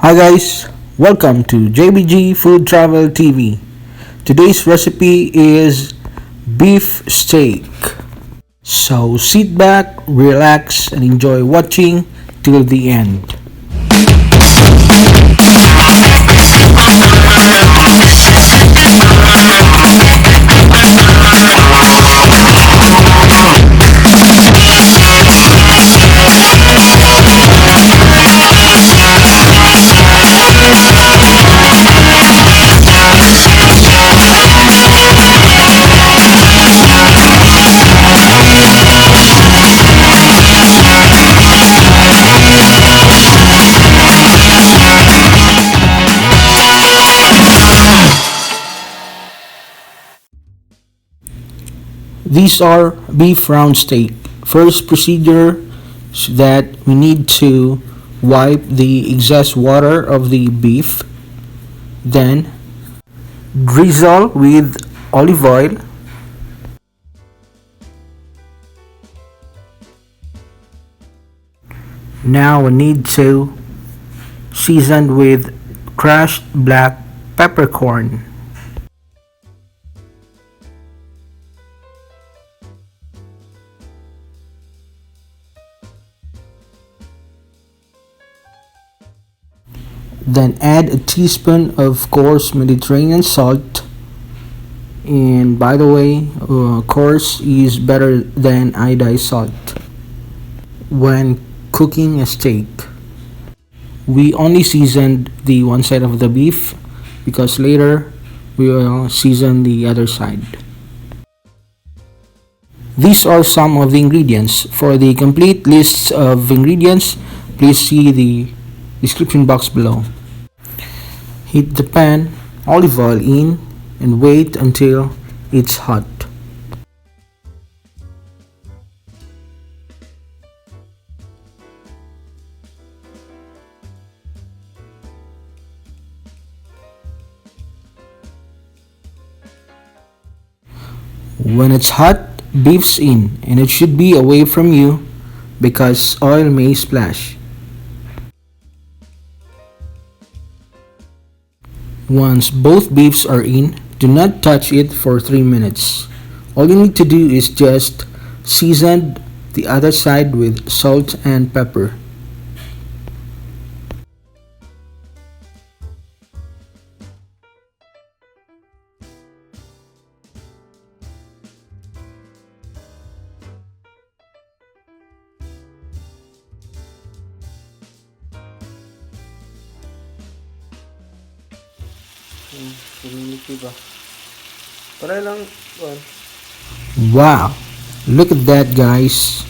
Hi guys, welcome to JBG Food Travel TV. Today's recipe is beef steak. So sit back, relax, and enjoy watching till the end. These are beef roundsteak. First procedure is that we need to wipe the excess water of the beef. Then drizzle with olive oil. Now we need to season with crushed black peppercorn. Then add a teaspoon of coarse Mediterranean salt. And by the way, coarse is better than iodized salt when cooking a steak. We only seasoned the one side of the beef because later we will season the other side. These are some of the ingredients. For the complete list of ingredients, please see the description box below. Heat the pan, olive oil in, and wait until it's hot. When it's hot, beef's in, and it should be away from you because oil may splash. Once both beefs are in, do not touch it for 3 minutes. All you need to do is just season the other side with salt and pepper. Wow, look at that, guys.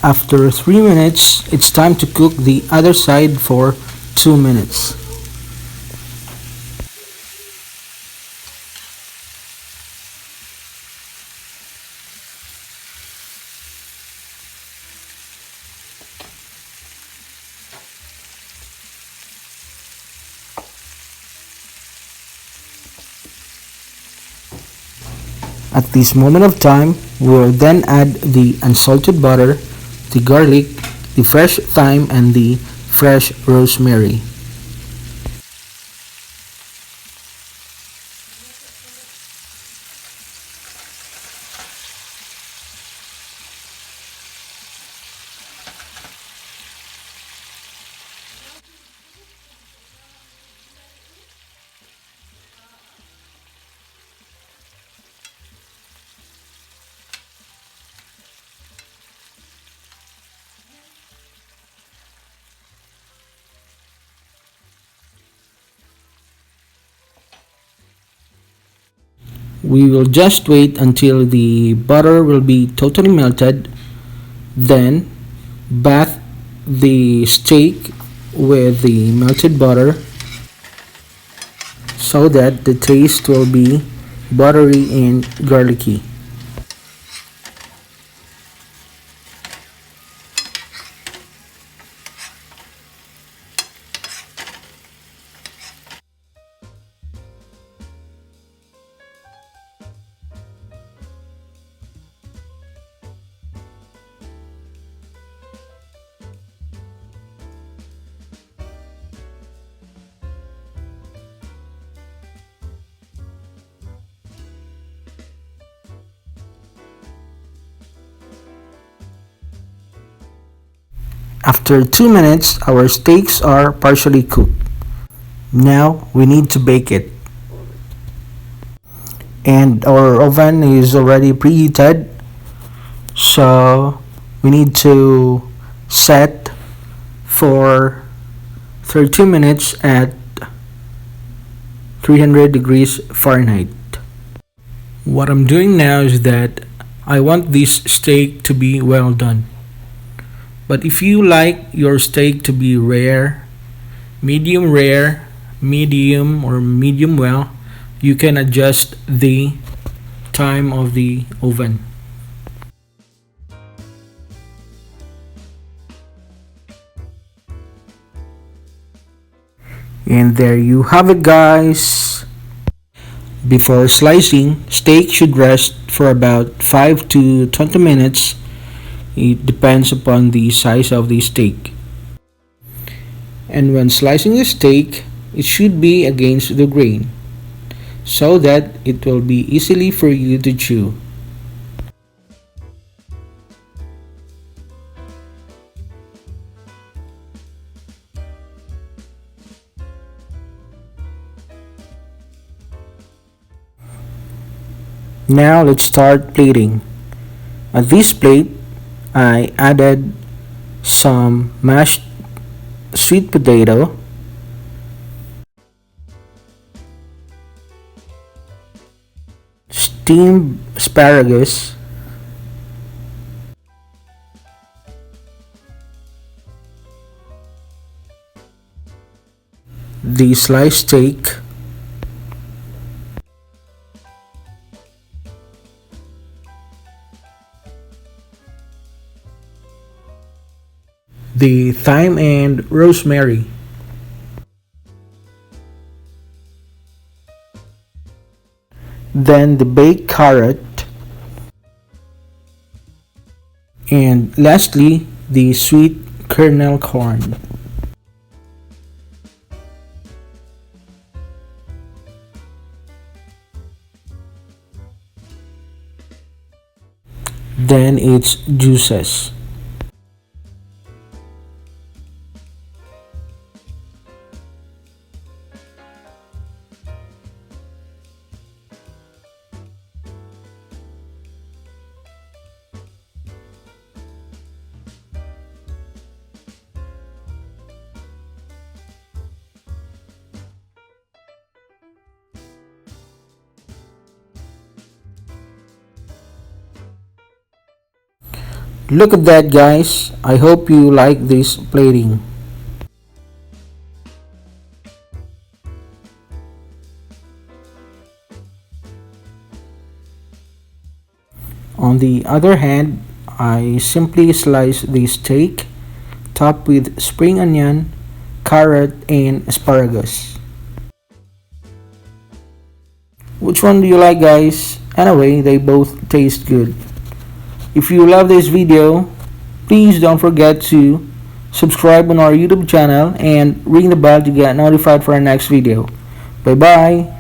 After 3 minutes, it's time to cook the other side for 2 minutes. At this moment of time, we will then add the unsalted butter, the garlic, the fresh thyme, and the fresh rosemary. We will just wait until the butter will be totally melted. Then bath the steak with the melted butter so that the taste will be buttery and garlicky. After 2 minutes, our steaks are partially cooked. Now we need to bake it. And our oven is already preheated, so we need to set for 30 minutes at 300 degrees Fahrenheit. What I'm doing now is that I want this steak to be well done. But if you like your steak to be rare, medium, or medium well, you can adjust the time of the oven. And there you have it, guys. Before slicing, steak should rest for about 5 to 20 minutes. It depends upon the size of the steak. And when slicing the steak, it should be against the grain, so that it will be easily for you to chew. Now let's start plating. At this plate, I added some mashed sweet potato, steamed asparagus, the sliced steak, the thyme and rosemary, then the baked carrot, and lastly the sweet kernel corn. Then its juices. Look at that, guys. I hope you like this plating. On the other hand, I simply slice the steak, topped with spring onion, carrot, and asparagus. Which one do you like, guys? Anyway, they both taste good. If you love this video, please don't forget to subscribe on our YouTube channel and ring the bell to get notified for our next video. Bye bye.